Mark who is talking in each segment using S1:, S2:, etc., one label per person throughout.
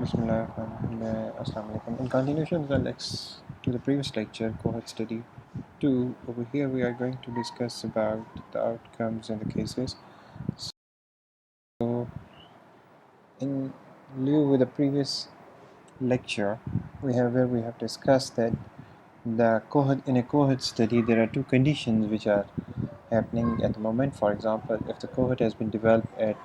S1: Bismillahirrahmanirrahim. In continuation to the previous lecture, Cohort Study 2, over here we are going to discuss about the outcomes and the cases. So, in lieu with the previous lecture, we have discussed that in a cohort study there are two conditions which are happening at the moment. For example, if the cohort has been developed at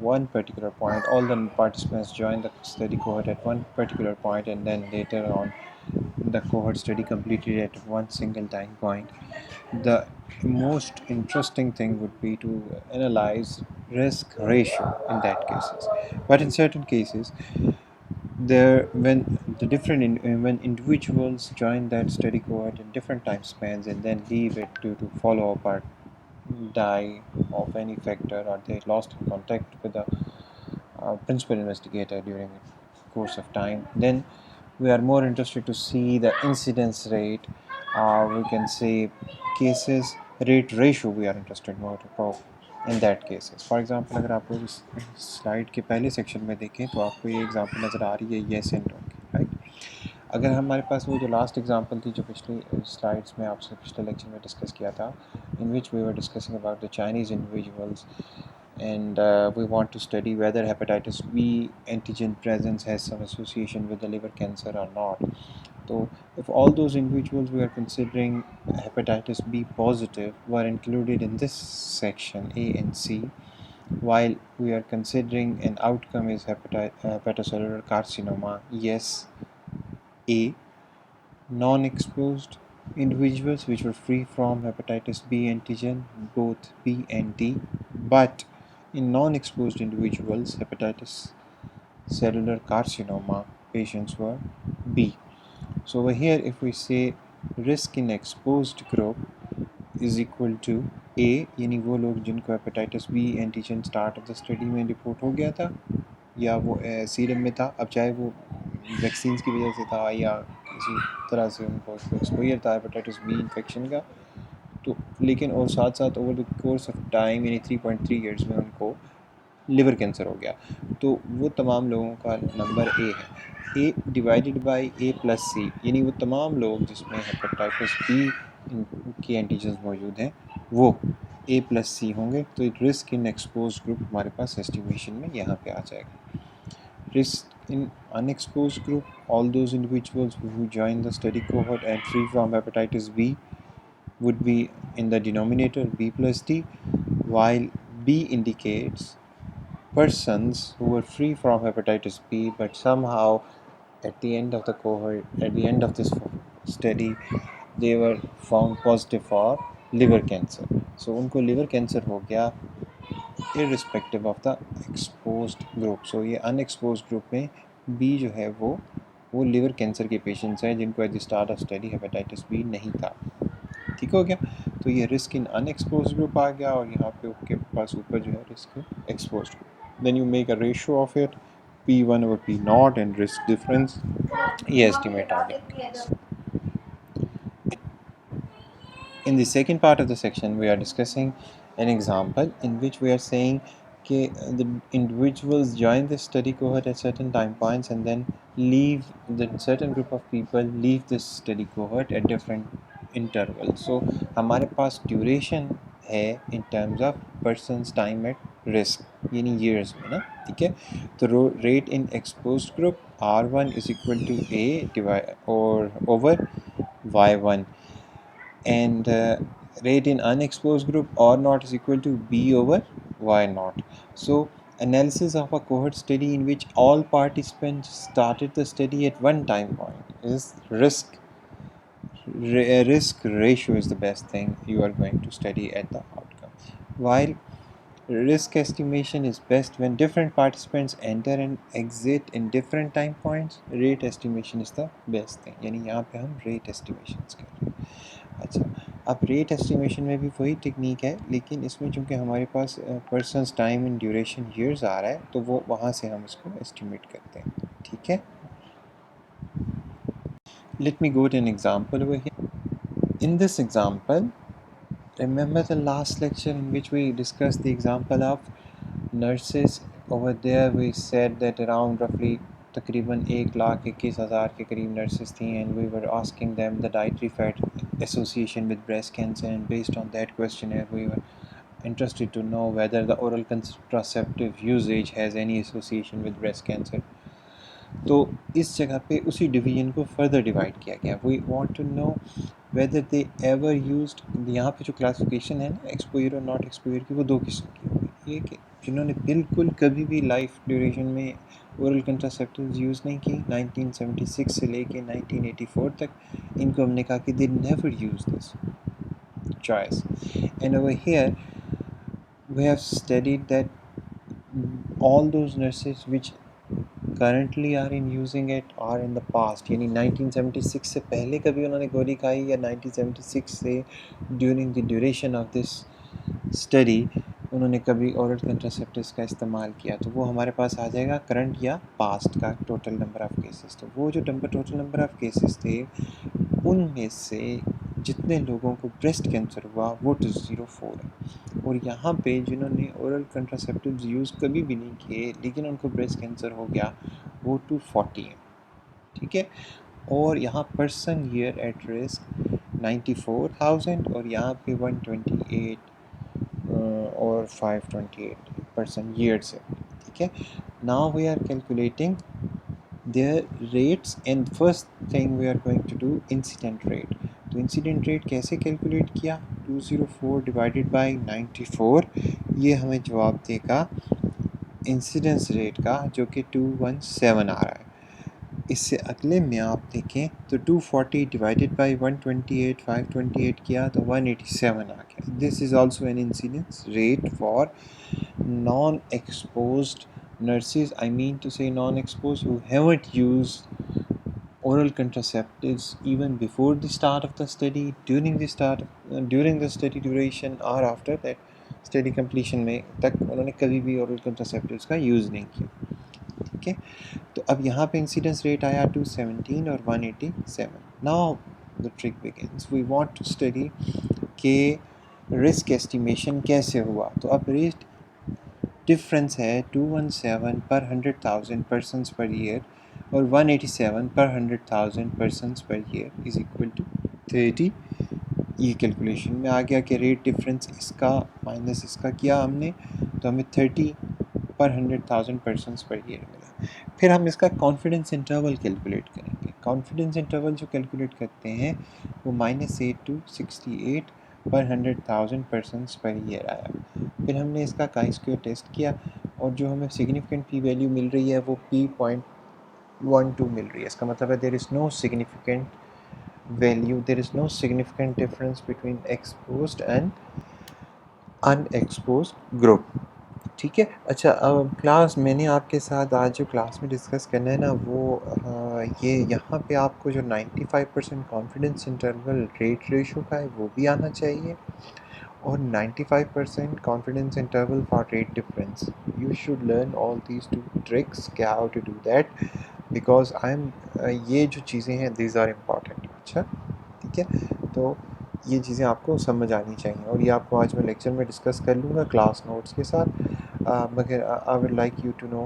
S1: one particular point, all the participants join the study cohort at one particular point, and then later on the cohort study completed at one single time point. The most interesting thing would be to analyze risk ratio in that cases. But in certain cases, when individuals join that study cohort in different time spans and then leave it due to follow up or die of any factor, or they lost in contact with the principal investigator during the course of time, then we are more interested to see the incidence rate, we can say cases rate ratio we are interested more to probe in that cases. For example, अगर आप लोग इस slide के पहले section में देखें तो आपको ये एग्जांपल नज़र आ रही है येस एंड नो की, राइट। अगर हमारे पास वो जो लास्ट एग्जांपल थी जो पिछली स्लाइड्स में आपसे पिछले लेक्चर में डिस्कस किया था, in which we were discussing about the Chinese individuals, and we want to study whether hepatitis B antigen presence has some association with the liver cancer or not. So if all those individuals we are considering hepatitis B positive were included in this section A and C, while we are considering an outcome is hepatocellular carcinoma, yes, A, non-exposed individuals which were free from hepatitis B antigen, both B and D, but in non-exposed individuals, hepatitis cellular carcinoma patients were B. So over here, if we say risk in exposed group is equal to A, यानी वो लोग जिनको hepatitis B antigen start of the study में report हो गया था या वो सीरम में था, अब चाहे वो वैक्सीन की वजह से था या किसी तरह से उनको एक्सपोजर था हेपेटाइटिस बी इन्फेक्शन का, तो लेकिन और साथ साथ over the course of time यानी 3.3 ईयर्स में उनको लिवर कैंसर हो गया, तो वो तमाम लोगों का नंबर ए है। ए डिवाइडेड बाई ए प्लस सी, यानी वो तमाम लोग जिसमें हेपेटाइटिस बी के एंटीजन मौजूद हैं वो ए प्लस सी होंगे, तो रिस्क इन एक्सपोज ग्रुप हमारे पास एस्टिमेशन में यहाँ पे आ जाएगा। Risk in unexposed group, all those individuals who join the study cohort and free from hepatitis B would be in the denominator B plus D, while B indicates persons who were free from hepatitis B but somehow at the end of the cohort, at the end of this study, they were found positive for liver cancer. So उनको liver cancer हो गया irrespective of the exposed group. So ये unexposed group में B जो है वो liver cancer के patients हैं जिनको at the start of study hepatitis B नहीं था। ठीक हो गया, तो ये रिस्क इन अनएक्सपोज ग्रुप आ गया और यहाँ पे आपके पास ऊपर जो है risk exposed group. Then you make a ratio of it P1 over P naught and risk difference ये estimate आ गया। In the second part of the section, we are discussing an example in which we are saying the individuals join the study cohort at certain time points and then leave, the certain group of people leave this study cohort at different intervals. So हमारे पास duration है in terms of persons time at risk, यानी years में ना, ठीक है। तो rate in exposed group R1 is equal to A divide or over Y1, and rate in unexposed group R naught is equal to B over Y naught. So analysis of a cohort study in which all participants started the study at one time point is risk ratio is the best thing you are going to study at the outcome, while risk estimation is best when different participants enter and exit in different time points. Rate estimation is the best thing, यानी यहाँ पे हम rate estimations कर रहे हैं। अच्छा, अब rate estimation में भी वही टेक्निक है, लेकिन इसमें चूंकि हमारे पास persons time and duration years आ रहा है तो वो वहाँ से हम इसको एस्टिमेट करते हैं, ठीक है। Let me go to an example over here. In this example, remember the last lecture in which we discussed the example of nurses? Over there we said that around roughly तकरीबन 1,21,000 के करीब nurses थी and we were asking them the dietary fat association with breast cancer and based on that question we were interested to know whether the oral contraceptive usage has any association with breast cancer. तो इस जगह पे उसी division को further divide किया गया. We want to know whether they ever used. यहाँ पे जो क्लासिफिकेशन है ना एक्सपोजर और नॉट एक्सपोजर की, वो दो किस्म की होगी. ये कि जिन्होंने बिल्कुल कभी भी लाइफ ड्यूरेशन में ओरल कंट्रासेप्टिव्स यूज़ नहीं की 1976 से लेके 1984 तक, इनको हमने कहा कि they never use this choice. And over here we have studied that all those nurses which currently are in using it are in the past, यानी 1976 से पहले कभी उन्होंने गोली खाई या 1976 से during the duration of this study उन्होंने कभी ओरल कंट्रासेप्टिव्स का इस्तेमाल किया, तो वो हमारे पास आ जाएगा करंट या पास्ट का टोटल नंबर ऑफ़ केसेस. तो वो जो टोटल नंबर ऑफ़ केसेस थे उनमें से जितने लोगों को ब्रेस्ट कैंसर हुआ वो 204 है. और यहाँ पे जिन्होंने ओरल कंट्रासेप्टिव्स यूज़ कभी भी नहीं किए लेकिन उनको ब्रेस्ट कैंसर हो गया वो 240 है. ठीक है. और यहाँ पर्सन ईयर एट रिस्क 94,000 और यहाँ पे 128 और 528 पर्सन ईयर्स है. ठीक है. Now we are calculating their rates and first thing we are going to do incident rate. तो इंसिडेंट रेट कैसे कैलकुलेट किया? 204 डिवाइडेड बाई 94, ये हमें जवाब देगा इंसिडेंस रेट का जो कि 217 आ रहा है. इससे अगले में आप देखें तो 240 डिवाइडेड बाई 128 528 किया तो 187 आ गया. This is also an incidence rate for non exposed nurses, I mean to say non-exposed, who haven't used oral contraceptives even before the start of the study, during the study duration or after that study completion में तक उन्होंने कभी भी oral contraceptives का use नहीं किया. ठीक है. तो अब यहाँ पे इंसिडेंस रेट आया 217 और 187. Now the trick begins. We want to study के रिस्क एस्टिमेशन कैसे हुआ. तो अब रिस्क डिफरेंस है 217 पर 100,000 पर्सनस पर ईयर और 187 पर 100,000 persons per year is equal to 30. ये कैलकुलेशन में आ गया कि रेट डिफरेंस इसका माइनस इसका किया हमने तो हमें 30 पर 100,000 पर्सनस पर ईयर मिला. फिर हम इसका कॉन्फिडेंस इंटरवल कैलकुलेट करेंगे. कॉन्फिडेंस इंटरवल जो कैलकुलेट करते हैं वो -8 to 68 पर 100,000 पर्सनस पर ईयर आया. फिर हमने इसका chi-square टेस्ट किया और जो हमें सिग्निफिकेंट पी वैल्यू मिल रही है वो P.12 मिल रही है. इसका मतलब है there is no significant value, there is no significant difference between exposed and unexposed group. ठीक है. अच्छा, क्लास मैंने आपके साथ आज जो क्लास में डिस्कस करना है ना वो ये यहाँ पे आपको जो 95% कॉन्फिडेंस इंटरवल रेट रेशो का है वो भी आना चाहिए और 95% confidence interval for rate difference. You should learn all these two tricks क्या how to do that because ये जो चीज़ें हैं these are important. अच्छा, ठीक है. तो ये चीज़ें आपको समझ आनी चाहिए और ये आपको आज मैं लेक्चर में डिस्कस कर लूँगा क्लास नोट्स के साथ. मगर I would like you to know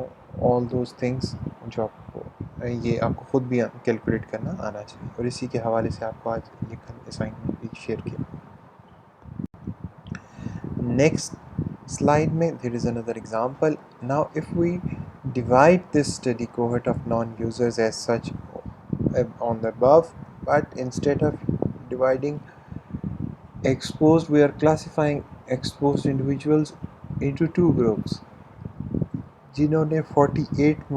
S1: all those things जो आपको ये आपको ख़ुद भी कैलकुलेट करना आना चाहिए और इसी के हवाले से आपको आज ये असाइनमेंट भी शेयर किया. Next slide में there is another example. Now if we divide this study cohort of non-users as such on the above, but instead of dividing exposed, we are classifying exposed individuals into two groups. जिन्होंने 48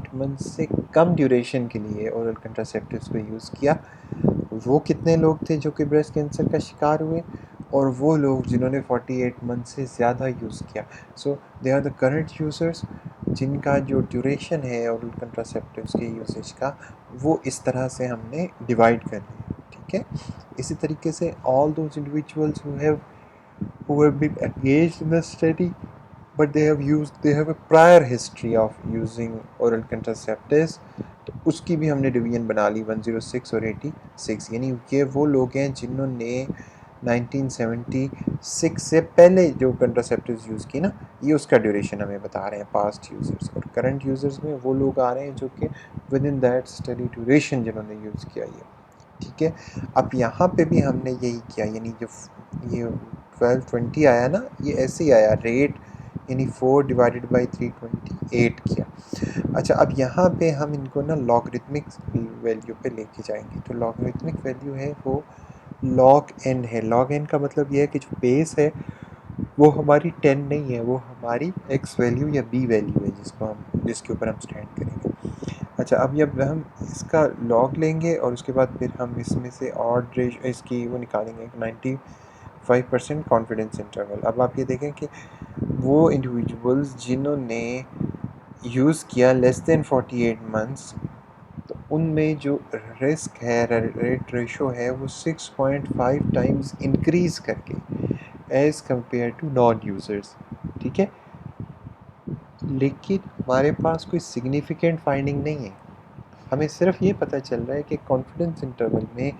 S1: month से कम duration के लिए oral कंट्रासेप्टिव्स को use किया, वो कितने लोग थे जो कि ब्रेस्ट कैंसर का शिकार हुए और वो लोग जिन्होंने 48 मंथ से ज़्यादा यूज़ किया. So they are the current users जिनका जो ड्यूरेशन है ओरल कंट्रासेप्टिव्स के यूसेज का वो इस तरह से हमने डिवाइड कर दिया. ठीक है. इसी तरीके से all those individuals who have been engaged in the study but they have a prior history of using oral contraceptives, तो उसकी भी हमने डिवीजन बना ली 106 और 86. यानी ये वो लोग हैं जिन्होंने 1976 से पहले जो कंट्रासेप्टिव्स यूज़ की ना, ये उसका ड्यूरेशन हमें बता रहे हैं पास्ट यूज़र्स, और करंट यूज़र्स में वो लोग आ रहे हैं जो कि with in that study duration जिन्होंने यूज़ किया ये। ठीक है, अब यहाँ पे भी हमने यही किया, यानी जो ये 1220 आया ना, ये ऐसे ही आया रेट, यानी 4/328 किया। अच्छा, अब यहाँ पे हम इनको ना लॉगरिथमिक वैल्यू पे लेके जाएंगे। तो लॉगरिथमिक वैल्यू है वो लॉग एन है। लॉग एन का मतलब ये है कि जो बेस है वो हमारी 10 नहीं है, वो हमारी एक्स वैल्यू या बी वैल्यू है जिसके ऊपर हम स्टैंड करेंगे। अच्छा, अब हम इसका लॉग लेंगे और उसके बाद फिर हम इसमें से ऑड रेशियो इसकी वो निकालेंगे 95% कॉन्फिडेंस इंटरवल। अब आप ये देखें कि वो इंडिविजुअल्स जिन्होंने यूज़ किया लेस देन 48 मंथ्स, तो उनमें जो रिस्क है, रेट रेशो है, वो 6.5 टाइम्स इंक्रीज़ करके as compare to non users. ठीक है, लेकिन हमारे पास कोई सिग्निफिकेंट फाइंडिंग नहीं है। हमें सिर्फ ये पता चल रहा है कि कॉन्फिडेंस इंटरवल में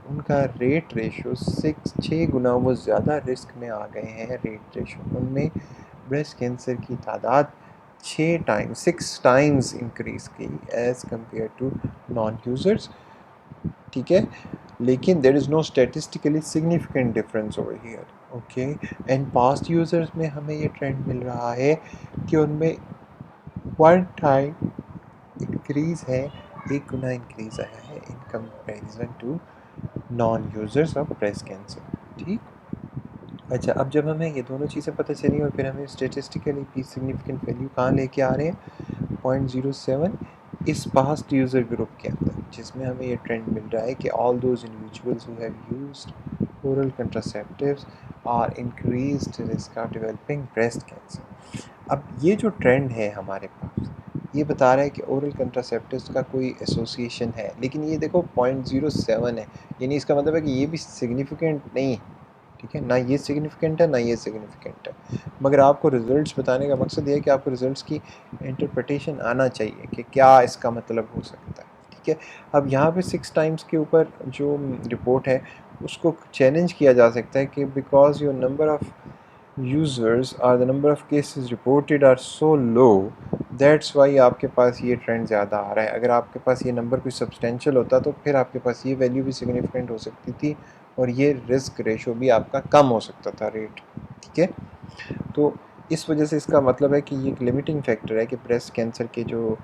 S1: उनका रेट रेशो 6 गुना वो ज़्यादा रिस्क में आ गए हैं। रेट रेशो उनमें ब्रेस्ट कैंसर की तादाद 6 टाइम्स इंक्रीज़ की as compare to non users. ठीक है, लेकिन there is no statistically significant difference over here. Okay, and past users में हमें ये ट्रेंड मिल रहा है कि उनमें 1 टाइम इंक्रीज़ है, 1 गुना इंक्रीज़ आया है in comparison to non users of breast cancer. ठीक, अच्छा, अब जब हमें ये दोनों चीज़ें पता चली और फिर हमें स्टेटिस्टिकली भी सिग्निफिकेंट वैल्यू कहाँ लेके आ रहे हैं, 0.07 इस पास्ट यूज़र ग्रुप के अंदर, जिसमें हमें ये ट्रेंड मिल रहा है कि all those individuals who have used oral contraceptives are increased risk of developing breast cancer. अब ये जो ट्रेंड है हमारे पास, ये बता रहा है कि ओरल कंट्रासेप्टिव्स का कोई एसोसिएशन है, लेकिन ये देखो 0.07 है, यानी इसका मतलब है कि ये भी सिग्निफिकेंट नहीं है। ठीक है, ना ये सिग्निफिकेंट है ना ये सिग्निफिकेंट है, मगर आपको रिजल्ट्स बताने का मकसद ये है कि आपको रिजल्ट्स की इंटरप्रिटेशन आना चाहिए कि क्या इसका मतलब हो सकता है। ठीक है, अब यहाँ पे 6 टाइम्स के ऊपर जो रिपोर्ट है उसको चैलेंज किया जा सकता है कि because your number of users or the number of cases reported are so low, that's why आपके पास ये ट्रेंड ज़्यादा आ रहा है। अगर आपके पास ये नंबर कोई सब्सटेंशियल होता तो फिर आपके पास ये वैल्यू भी सिग्निफिकेंट हो सकती थी और ये रिस्क रेशो भी आपका कम हो सकता था रेट। ठीक है, तो इस वजह से इसका मतलब है कि ये एक लिमिटिंग फैक्टर है कि ब्रेस्ट कैंसर के जो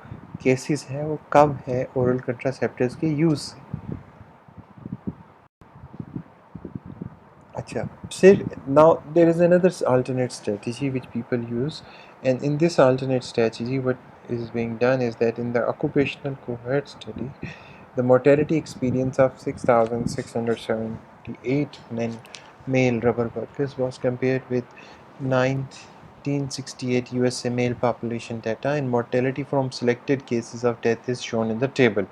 S1: केसेस हैं वो कम है ओरल कंट्रासेप्टिव्स के यूज़ से। Acha. Still, now there is another alternate strategy which people use, and in this alternate strategy, what is being done is that in the occupational cohort study, the mortality experience of 6,678 male rubber workers was compared with 1968 USA male population data, and mortality from selected cases of death is shown in the table.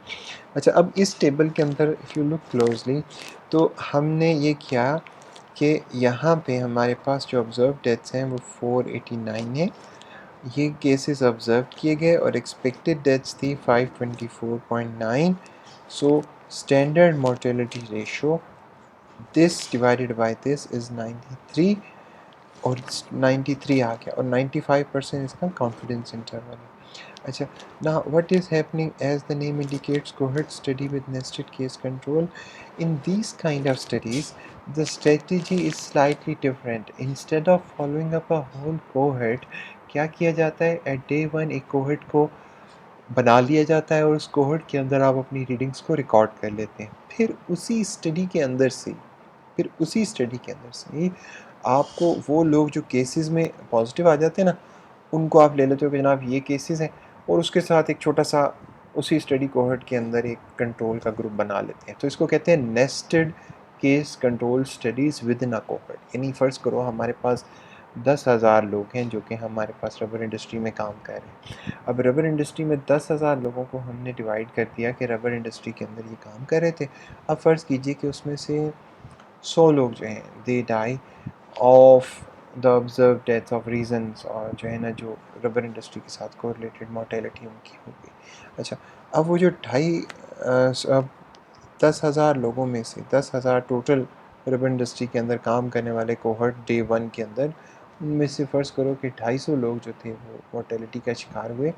S1: अच्छा, अब इस table के अंदर if you look closely, तो हमने ये किया कि यहाँ पे हमारे पास जो ऑब्ज़र्व डेथ्स हैं वो 489 है। ये केसेस ऑब्ज़र्व किए गए और एक्सपेक्टेड डेथ्स थी 524.9। So standard mortality ratio this divided by this is 93, और 93 आ गया, और 95% इसका कॉन्फिडेंस इंटरवल है। अच्छा, now what is happening, as the name indicates, cohort study with nested case control. In these kind of studies, the strategy is slightly different. Instead of following up a whole cohort, क्या किया जाता है, at day 1 एक cohort को बना लिया जाता है और उस कोहर्ट के अंदर आप अपनी रीडिंग्स को रिकॉर्ड कर लेते हैं। फिर उसी स्टडी के अंदर से आपको वो लोग जो केसेस में पॉजिटिव आ जाते हैं ना, उनको आप ले लेते हो कि जनाब ये केसेस हैं, और उसके साथ एक छोटा सा उसी स्टडी कोहर्ट के अंदर एक कंट्रोल का ग्रुप बना लेते हैं। तो इसको कहते हैं nested case control studies with in a cohort. यानी फ़र्ज़ करो हमारे पास 10,000 लोग हैं जो कि हमारे पास रबर इंडस्ट्री में काम कर रहे हैं। अब रबर इंडस्ट्री में 10,000 लोगों को हमने डिवाइड कर दिया कि रबर इंडस्ट्री के अंदर ये काम कर रहे थे। अब फ़र्ज़ कीजिए कि उसमें से 100 लोग जो हैं they die of the observe death of reasons, और जो है ना जो रबर इंडस्ट्री के साथ कोरिलेटेड मोर्टेलिटी उनकी हो गई। अच्छा, अब 10,000 लोगों में से 10,000 टोटल रबर इंडस्ट्री के अंदर काम करने वाले कोहर्ट डे 1 के अंदर, उनमें से फ़र्ज़ करो कि 250 लोग जो थे वो मोर्टेलिटी का शिकार हुए।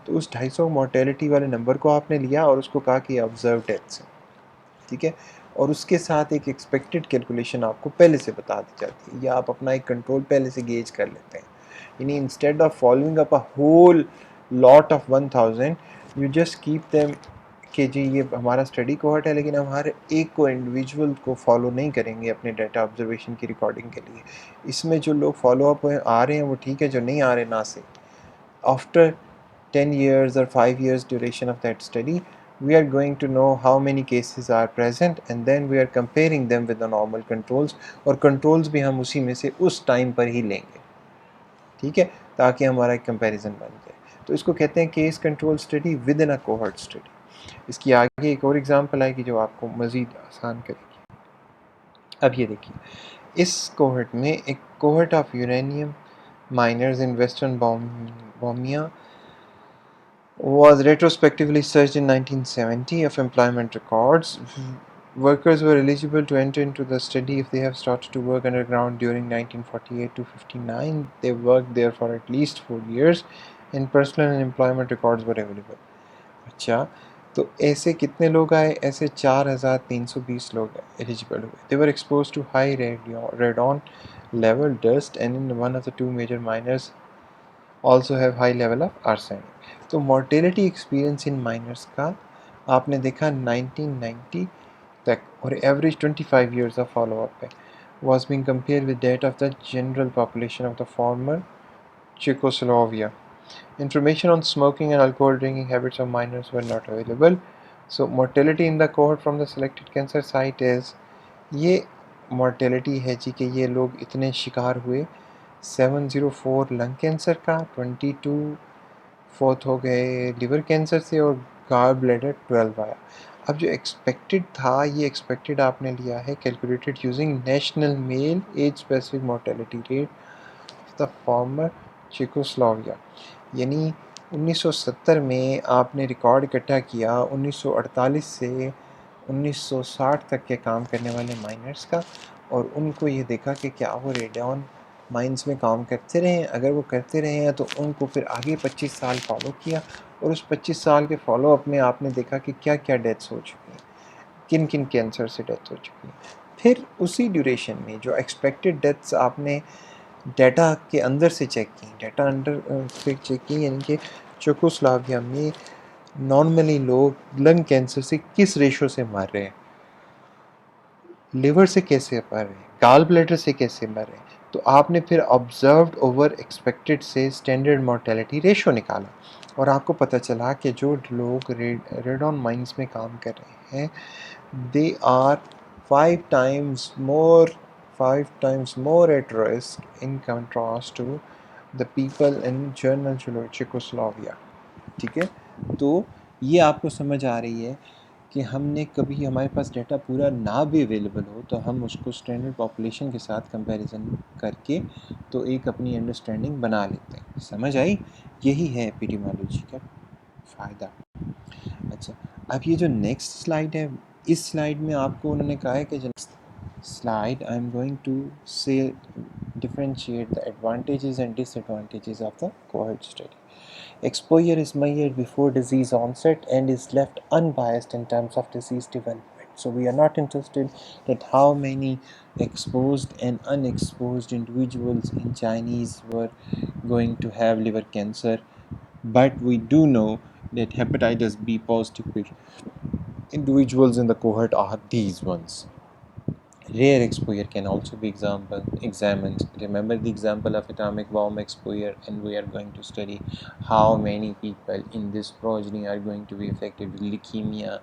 S1: तो उस 250 मोर्टेलिटी वाले नंबर को आपने लिया और उसको कहा कि ऑब्ज़र्व डेथ्स हैं, ठीक है? और उसके साथ एक एक्सपेक्टेड कैलकुलेशन आपको पहले से बता दी जाती है, या आप अपना एक कंट्रोल पहले से गेज कर लेते हैं। यानी instead of following up a whole lot of 1000, you just keep them कि जी ये हमारा स्टडी कोहर्ट है, लेकिन हम हर एक को इंडिविजुअल को फॉलो नहीं करेंगे अपने डाटा ऑब्जर्वेशन की रिकॉर्डिंग के लिए। इसमें जो लोग फॉलो अप आ रहे हैं वो ठीक है, जो नहीं आ रहे ना से। After 10 years or 5 years duration of that study, we are going to know how many cases are present, and then we are comparing them with the normal controls, और controls भी हम उसी में से उस टाइम पर ही लेंगे, ठीक है, ताकि हमारा एक कंपैरिजन बन जाए। तो इसको कहते हैं case control study with in a cohort study. इसकी आगे एक और एग्जांपल आएगी जो आपको मज़ीद आसान करेगी। अब ये देखिए, इस कोहर्ट में एक cohort of uranium miners in western Bohemia was retrospectively searched in 1970 of employment records. Workers were eligible to enter into the study if they have started to work underground during 1948 to 59. They worked there for at least 4 years, and personal and employment records were available. अच्छा, तो ऐसे कितने लोग आए? ऐसे 4,320 लोग eligible हुए. They were exposed to high radon level dust, and in one of the two major miners also have high level of arsenic. तो mortality experience in miners का आपने देखा 1990 तक, और average 25 years of follow up है, was being compared with that of the general population of the former Czechoslovakia. Information on smoking and alcohol drinking habits of miners were not available. So mortality in the cohort from the selected cancer site is, ये mortality है जी कि ये लोग इतने शिकार हुए, 704 lung cancer का, 22 fourth हो गए लिवर कैंसर से, और गाल ब्लैडर 12 आया। अब जो एक्सपेक्टेड था, ये एक्सपेक्टेड आपने लिया है calculated using national male age specific mortality rate of the former Czechoslovakia. यानी 1970 में आपने रिकॉर्ड इकट्ठा किया 1948 से 1960 तक के काम करने वाले माइनर्स का, और उनको ये देखा कि क्या वो रेडियन माइंस में काम करते रहे हैं। अगर वो करते रहे हैं तो उनको फिर आगे 25 साल फॉलो किया, और उस 25 साल के फॉलो अप में आपने देखा कि क्या क्या डेथ्स हो चुकी हैं, किन किन कैंसर से डेथ हो चुकी है। फिर उसी ड्यूरेशन में जो एक्सपेक्टेड डेथ्स आपने डाटा के अंदर से चेक की, डाटा अंदर से चेक की, यानी कि चेकोस्लोवाकिया में नॉर्मली लोग लंग कैंसर से किस रेशो से मर रहे हैं, लिवर से कैसे मर रहे हैं, गाल ब्लैडर से कैसे मर रहे हैं। तो आपने फिर ऑब्जर्व्ड ओवर एक्सपेक्टेड से स्टैंडर्ड मोर्टेलिटी रेशो निकाला, और आपको पता चला कि जो लोग रेडॉन माइंस में काम कर रहे हैं, they are 5 times more at risk in contrast to the people in German Czechoslovakia. ठीक है, तो ये आपको समझ आ रही है कि हमने कभी हमारे पास डाटा पूरा ना भी अवेलेबल हो तो हम उसको स्टैंडर्ड पॉपुलेशन के साथ कंपैरिजन करके तो एक अपनी अंडरस्टैंडिंग बना लेते हैं। समझ आई? यही है एपिडेमियोलॉजी का फ़ायदा। अच्छा, अब ये जो नेक्स्ट स्लाइड है, इस स्लाइड में आपको उन्होंने कहा है कि slide I'm going to say differentiate the advantages and disadvantages of the cohort study. Exposure is measured before disease onset and is left unbiased in terms of disease development. So we are not interested that how many exposed and unexposed individuals in Chinese were going to have liver cancer, but we do know that hepatitis B positive individuals in the cohort are these ones. Rare exposure can also be examined. Remember the example of atomic bomb exposure, and we are going to study how many people in this progeny are going to be affected with leukemia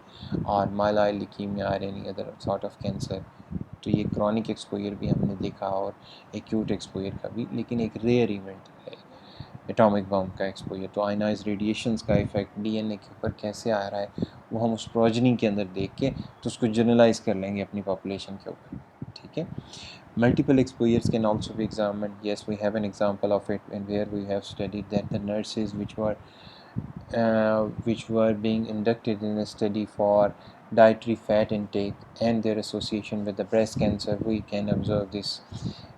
S1: or myeloid leukemia or any other sort of cancer. तो ये chronic exposure भी हमने देखा और acute exposure का भी, लेकिन एक रेयर इवेंट है एटॉमिक बम का एक्सपोजर। तो आयनाइज रेडिएशंस का इफेक्ट डीएनए के ऊपर कैसे आ रहा है वो हम उस प्रोजनी के अंदर देख के तो उसको जनरलाइज कर लेंगे अपनी पॉपुलेशन के ऊपर, ठीक है। Multiple exposures can also be examined. Yes, we have an example of it, and where we have studied that the nurses which were being inducted in a study for dietary fat intake, and their association with the breast cancer. We can observe this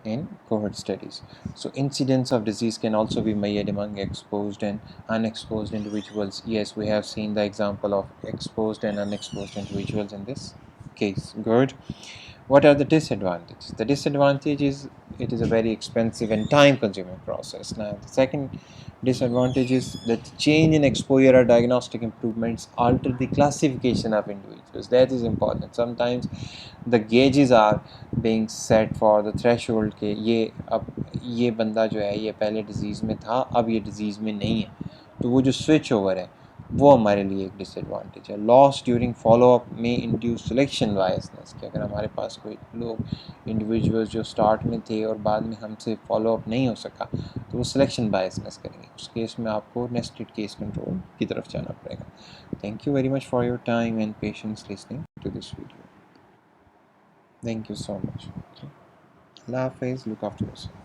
S1: in cohort studies. So incidence of disease can also be measured among exposed and unexposed individuals. Yes, we have seen the example of exposed and unexposed individuals in this case. Good. What are the disadvantages? The disadvantage is it is a very expensive and time consuming process. Now, the second disadvantage is that change in exposure or diagnostic improvements alter the classification of individuals. That is important. Sometimes the gauges are being set for the threshold के ये बंदा जो है ये पहले disease में था, अब ये डिजीज़ में नहीं है, तो वो जो स्विच ओवर है वो हमारे लिए एक डिसएडवांटेज है. लॉस ड्यूरिंग फॉलोअप में इंड्यूस सिलेक्शन बायसनेस, कि अगर हमारे पास कोई लोग इंडिविजुअल्स जो स्टार्ट में थे और बाद में हमसे फॉलोअप नहीं हो सका तो वो सिलेक्शन बायसनेस करेंगे. उस केस में आपको नेस्टेड केस कंट्रोल की तरफ जाना पड़ेगा. Thank you very much for your time and patience listening to this video. Thank you so much. Okay. Allah Hafiz, look after yourself.